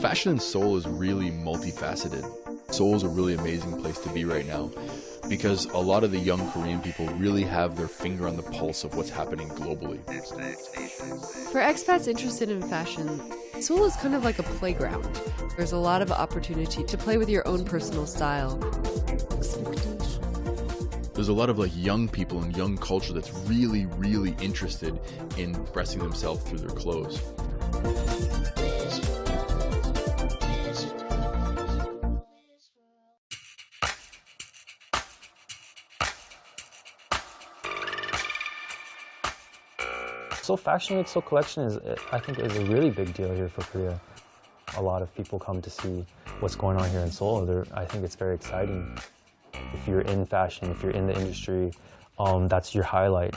Fashion in Seoul is really multifaceted. Seoul is a really amazing place to be right now because a lot of the young Korean people really have their finger on the pulse of what's happening globally. For expats interested in fashion, Seoul is kind of like a playground. There's a lot of opportunity to play with your own personal style. There's a lot of young people and young culture that's really, really interested in expressing themselves through their clothes. So Fashion Week, Seoul Collection I think is a really big deal here for Korea. A lot of people come to see what's going on here in Seoul. I think it's very exciting. If you're in fashion, if you're in the industry, that's your highlight.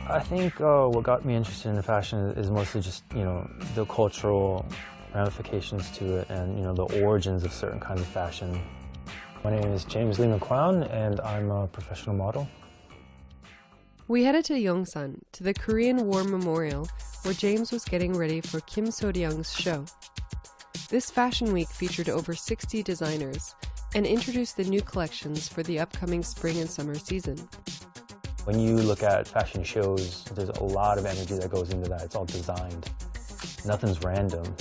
I think what got me interested in fashion is mostly just, the cultural ramifications to it and, the origins of certain kinds of fashion. My name is James Lee McQuown, and I'm a professional model. We headed to Yongsan, to the Korean War Memorial, where James was getting ready for Kim So-ryung's show. This fashion week featured over 60 designers and introduced the new collections for the upcoming spring and summer season. When you look at fashion shows, there's a lot of energy that goes into that. It's all designed. Nothing's random.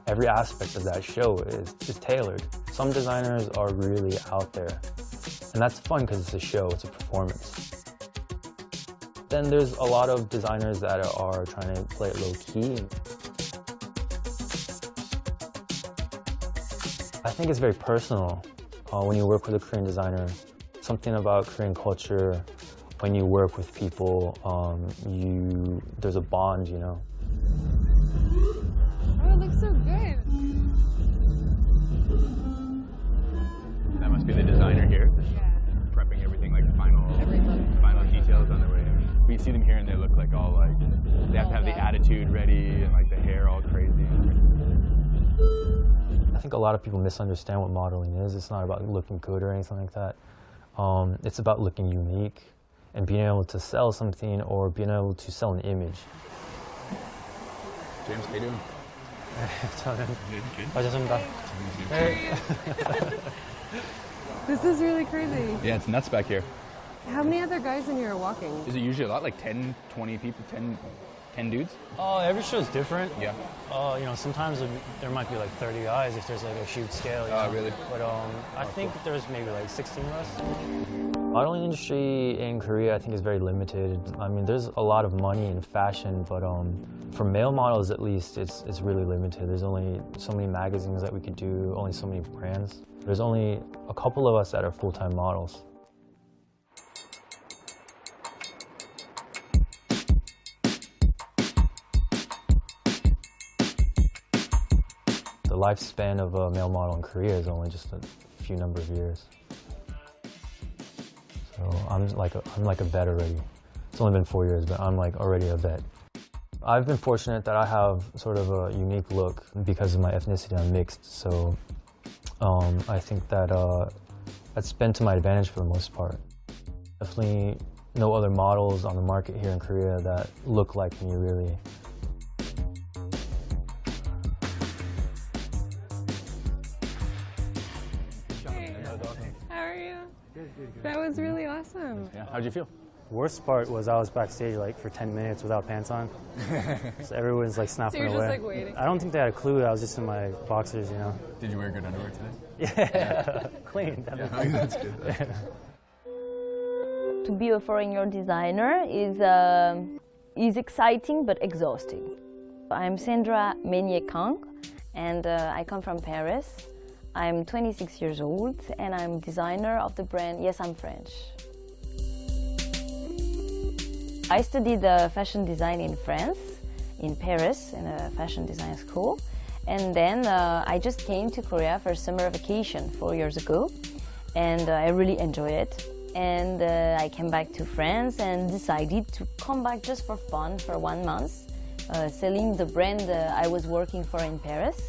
Every aspect of that show is tailored. Some designers are really out there. And that's fun because it's a show, it's a performance. Then there's a lot of designers that are trying to play it low-key. I think it's very personal when you work with a Korean designer. Something about Korean culture, when you work with people, there's a bond, Oh, it looks so good. That must be the designer here. Yeah. Prepping everything final details on their way. We see them here and they look all they have to have the attitude ready and the hair all crazy. I think a lot of people misunderstand what modeling is. It's not about looking good or anything like that. It's about looking unique and being able to sell something or being able to sell an image. James, how you doing? This is really crazy. Yeah, it's nuts back here. How many other guys in here are walking? Is it usually a lot, 10, 20 people, 10 dudes? Every show is different. Yeah. Sometimes there might be 30 guys if there's a shoot scale. Oh, really? But I think there's maybe 16 of us. Modeling industry in Korea, I think, is very limited. I mean, there's a lot of money in fashion, but for male models, at least, it's really limited. There's only so many magazines that we could do, only so many brands. There's only a couple of us that are full-time models. The lifespan of a male model in Korea is only just a few number of years. So I'm like a vet already. It's only been 4 years, but I'm already a vet. I've been fortunate that I have sort of a unique look because of my ethnicity. I'm mixed, so I think that that's been to my advantage for the most part. Definitely no other models on the market here in Korea that look like me, really. How are you? Good. That was really awesome. Yeah, how'd you feel? The worst part was I was backstage for 10 minutes without pants on. So everyone's snapping So you're away. just waiting. I don't think they had a clue. I was just in my boxers, Did you wear good underwear today? Yeah, clean. Yeah, that's good. To be a foreign designer is exciting but exhausting. I'm Sandra Meunier-Kang, and I come from Paris. I'm 26 years old, and I'm designer of the brand Yes, I'm French. I studied fashion design in France, in Paris, in a fashion design school. And then I just came to Korea for summer vacation 4 years ago, and I really enjoyed it. And I came back to France and decided to come back just for fun for 1 month, selling the brand I was working for in Paris.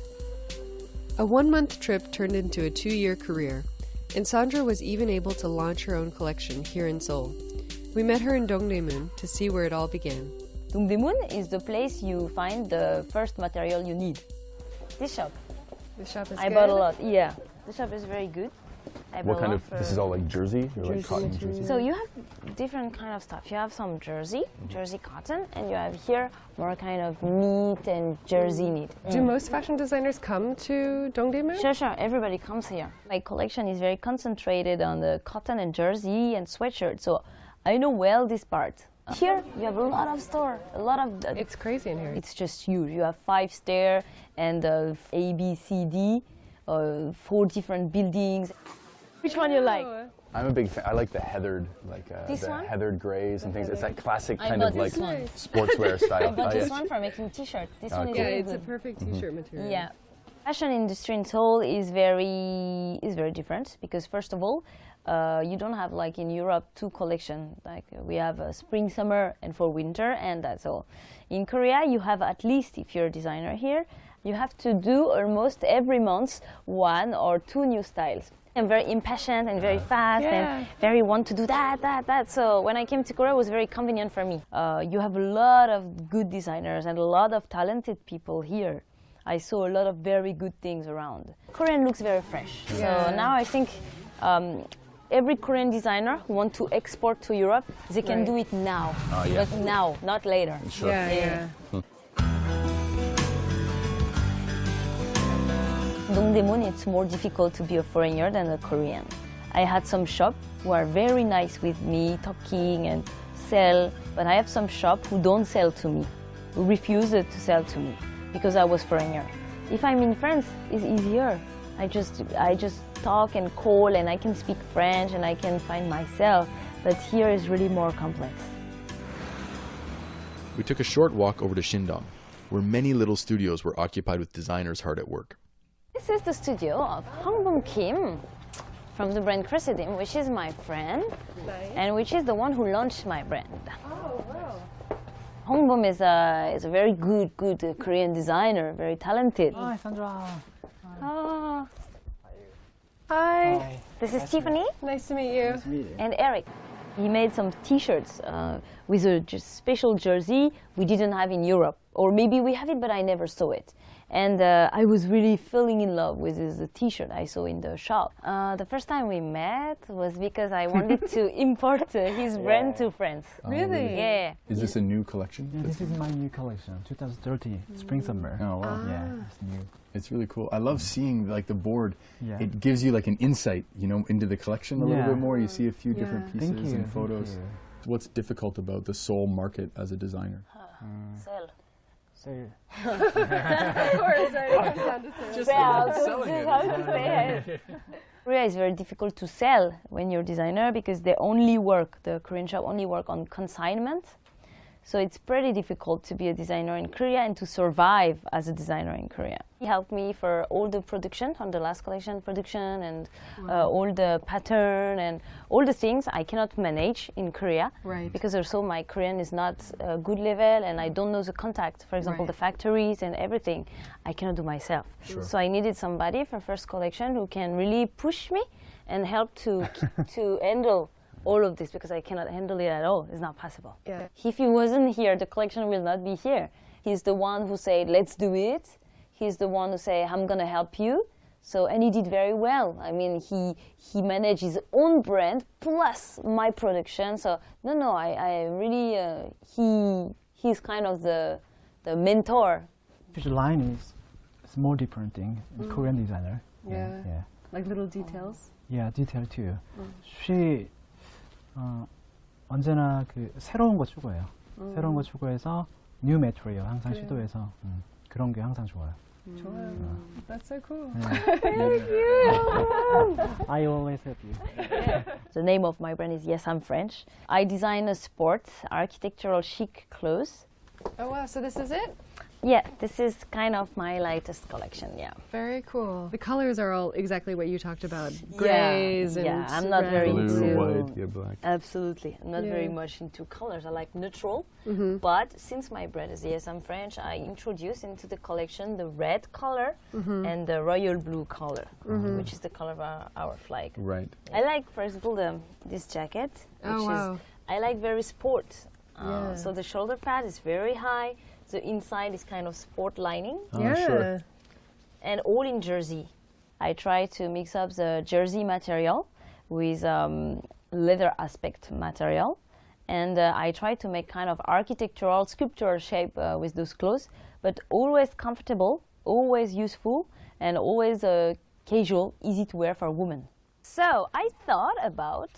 A 1-month trip turned into a 2-year career, and Sandra was even able to launch her own collection here in Seoul. We met her in Dongdaemun to see where it all began. Dongdaemun is the place you find the first material you need. This shop. The shop is I good? bought a lot, yeah. The shop is very good. I What bought kind a of, lot this for- is all like jersey? Or like cotton jersey? So you have different kind of stuff. You have some jersey cotton, and you have here more kind of knit and jersey knit. Do most fashion designers come to Dongdaemun? Sure, everybody comes here. My collection is very concentrated on the cotton and jersey and sweatshirt, so I know well this part. Here you have a lot of store, a lot of... It's crazy in here. It's just huge. You have 5 stairs and A, B, C, D, 4 different buildings. Which one you like? I'm a big fan. I like the heathered, like This the one? heathered grays and things. It's that classic I kind of bought like this one. sportswear style. I bought Oh, this yeah. one for making t-shirt. This Ah, one is cool. Yeah, really it's a good. perfect t-shirt material. Yeah. Fashion industry in Seoul is very different because first of all, you don't have like in Europe 2 collections. Like we have spring, summer, and for winter, and that's all. In Korea, you have at least, if you're a designer here, you have to do almost every month 1 or 2 new styles. I'm very impatient and very fast and very want to do that. So when I came to Korea, it was very convenient for me. You have a lot of good designers and a lot of talented people here. I saw a lot of very good things around. Korean looks very fresh. Yeah. So now I think every Korean designer who wants to export to Europe, they can do it now. yeah. But now, not later. Sure. Yeah. Dongdaemun, it's more difficult to be a foreigner than a Korean. I had some shops who are very nice with me, talking and sell, but I have some shops who don't sell to me, who refuse to sell to me because I was foreigner. If I'm in France, it's easier. I just talk and call and I can speak French and I can find myself, but here is really more complex. We took a short walk over to Sinsa-dong, where many little studios were occupied with designers hard at work. This is the studio of Kim from the brand Chrysadim, which is my friend, and which is the one who launched my brand. Oh, wow. Hongbom is a very good Korean designer, very talented. Hi, Sandra. Oh, Hi. this is Tiffany Nice to meet you. and Eric. He made some T-shirts with a special jersey we didn't have in Europe, or maybe we have it, but I never saw it. And I was really falling in love with his T-shirt I saw in the shop. The first time we met was because I wanted to import his brand to France. Really? Yeah. Is this a new collection? Yeah, this is my new collection, 2030, spring summer. Oh, wow. Yeah, it's new. It's really cool. I love seeing like the board. Yeah. It gives you like an insight, you know, into the collection a little Yeah. bit more. You see a few different pieces Thank you. and photos. Thank you. What's difficult about the Seoul market as a designer? Sell. So, Of course, right? It comes down to sales. Korea is very difficult to sell when you're a designer because the Korean shop only work on consignment. So it's pretty difficult to be a designer in Korea and to survive as a designer in Korea. He helped me for all the production, on the last collection production, and all the pattern and all the things I cannot manage in Korea. Right. Because also my Korean is not a good level and I don't know the contact. For example, Right. the factories and everything, I cannot do myself. So I needed somebody for first collection who can really push me and help to handle all of this because I cannot handle it at all. It's not possible. Yeah. If he wasn't here, the collection will not be here. He's the one who said, let's do it. He's the one who said, I'm going to help you. So, and he did very well. I mean, he managed his own brand plus my production. So, I really, he's kind of the mentor. the line is it's more different thing. Korean designer. Yeah. Yeah. Like little details. Yeah, detail too. She 언제나 그 새로운 거 추구해요. 새로운 거 추구해서 new material 항상 시도해서 그런 게 항상 좋아요. 좋아요. That's so cool. I always help you. The name of my brand is Yes, I'm French. I design a sport, architectural chic clothes. Oh wow, so this is it? Yeah, this is kind of my latest collection, yeah. Very cool. The colors are all exactly what you talked about. Grays and yeah, I'm not very reds. into... Blue, white, yeah, black. Absolutely. I'm not very Yeah. much into colors. I like neutral. But since my brand is Yes, I'm French, I introduced into the collection the red color and the royal blue color, which is the color of our flag. Right. I like, for example, this jacket, which Oh, wow. is I like very sport. Yeah. So the shoulder pad is very high. The inside is kind of sport lining. Yeah. Sure. And all in jersey. I try to mix up the jersey material with leather aspect material. And I try to make kind of architectural, sculptural shape with those clothes, but always comfortable, always useful, and always casual, easy to wear for women. So I thought about,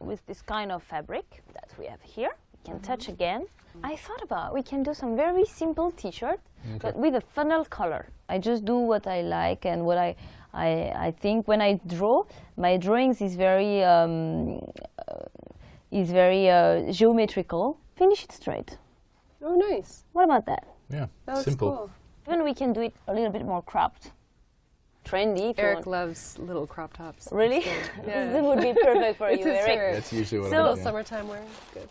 with this kind of fabric that we have here, we can touch again. I thought about we can do some very simple t-shirt, but with a funnel color. I just do what I like and what I think when I draw. My drawings is very geometrical. Finish it straight. Oh, nice. What about that? Yeah, That looks simple. cool. Even we can do it a little bit more cropped. Trendy. If you Eric want. loves little crop tops. Really? Yeah. This would be perfect for It's you, his Eric. favorite. That's usually what So- I Little do. summertime wear. It's good.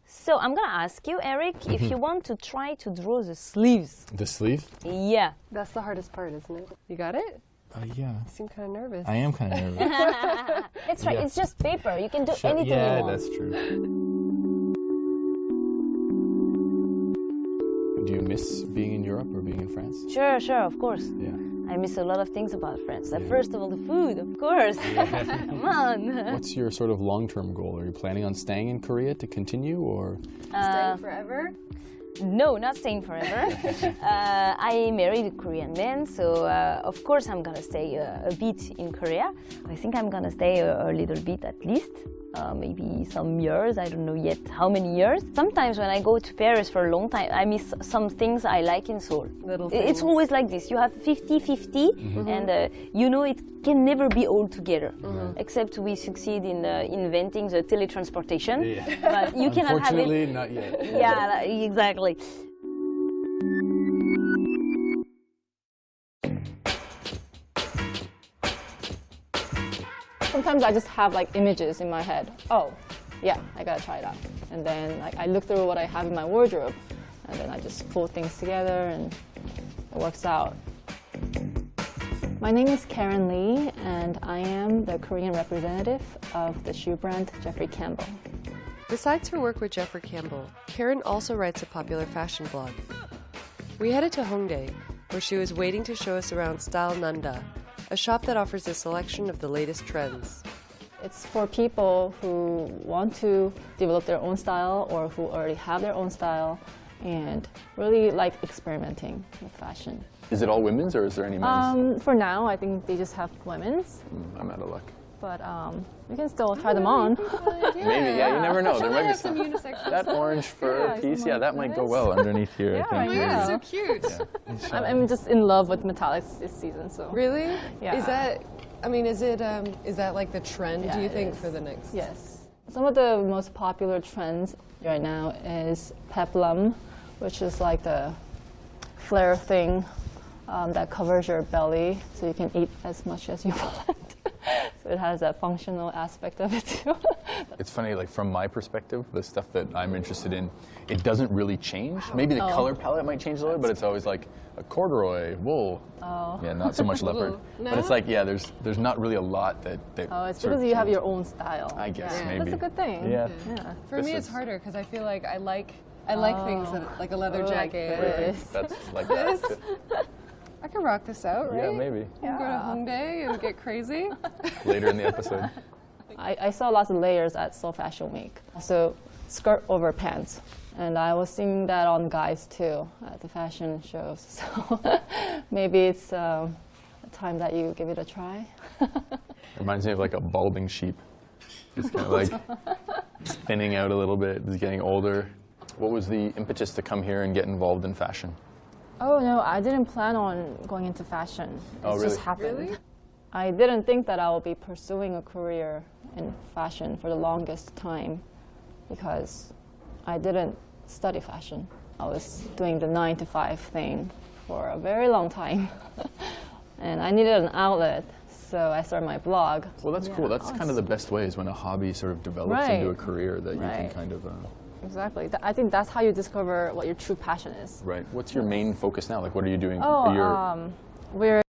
So I'm gonna ask you, Eric, if you want to try to draw the sleeves. The sleeve? Yeah. That's the hardest part, isn't it? You got it? Yeah. You seem kind of nervous. I am kind of nervous. It's right. Yeah. It's just paper. You can do Sure. anything Yeah, you want. that's true. Do you miss being in Europe or being in France? Sure, sure, of course. Yeah. I miss a lot of things about France. First of all, the food, of course. Come on. What's your sort of long-term goal? Are you planning on staying in Korea to continue, or? Staying forever? No, not staying forever. I married a Korean man, so of course I'm gonna stay a bit in Korea. I think I'm gonna stay a little bit at least. Maybe some years, I don't know yet how many years. Sometimes when I go to Paris for a long time, I miss some things I like in Seoul. Little It's things. always like this. You have 50-50, and you know it can never be all together, except we succeed in inventing the teletransportation. Yeah. But you cannot have it. Unfortunately, not yet. Yeah, exactly. Sometimes I just have like images in my head. Oh, yeah, I gotta try that. And then like I look through what I have in my wardrobe, and then I just pull things together, and it works out. My name is Karen Lee, and I am the Korean representative of the shoe brand Jeffrey Campbell. Besides her work with Jeffrey Campbell, Karen also writes a popular fashion blog. We headed to Hongdae, where she was waiting to show us around Style Nanda, a shop that offers a selection of the latest trends. It's for people who want to develop their own style or who already have their own style and really like experimenting with fashion. Is it all women's or is there any men's? For now, I think they just have women's, I'm out of luck. but we can still try them on. Maybe, yeah, you never know. There might be some unisex. that orange fur Yeah, piece, some yeah, that might go well underneath here, Yeah, I think. yeah. So cute. I'm just in love with metallics this season, so. Really? Yeah. Is that? I mean, is that like the trend? Yeah, do you it think is. for the next? Yes. Some of the most popular trends right now is peplum, which is like the flare thing that covers your belly, so you can eat as much as you want. So it has a functional aspect of it too. It's funny, like from my perspective, the stuff that I'm interested in, it doesn't really change. Maybe the color palette might change a little, but it's always like a corduroy, wool. Oh. Yeah, not so much leopard. No? But it's like, yeah, there's not really a lot that Oh, it's sort of because you have change. your own style. I guess, Yeah. maybe. That's a good thing. Yeah. Yeah. For This me, it's is- harder because I feel like I like things that like a leather Oh, like jacket. this. That's like that. I can rock this out, right? Yeah, maybe. We can go to Hongdae and get crazy. Later in the episode. I saw lots of layers at Seoul Fashion Week. Also, skirt over pants. And I was seeing that on guys too at the fashion shows. So maybe it's a time that you give it a try. Reminds me of like a balding sheep. Just kind of like thinning out a little bit, just getting older. What was the impetus to come here and get involved in fashion? Oh no, I didn't plan on going into fashion. It Oh, just really? happened. Really? I didn't think that I would be pursuing a career in fashion for the longest time because I didn't study fashion. I was doing the 9-to-5 thing for a very long time. And I needed an outlet, so I started my blog. Well, that's cool. That's kind of the best way is when a hobby sort of develops into a Right. career that you can Right. kind of. Exactly. I think that's how you discover what your true passion is. Right. What's your main focus now? Like, what are you doing? Oh, You're- we're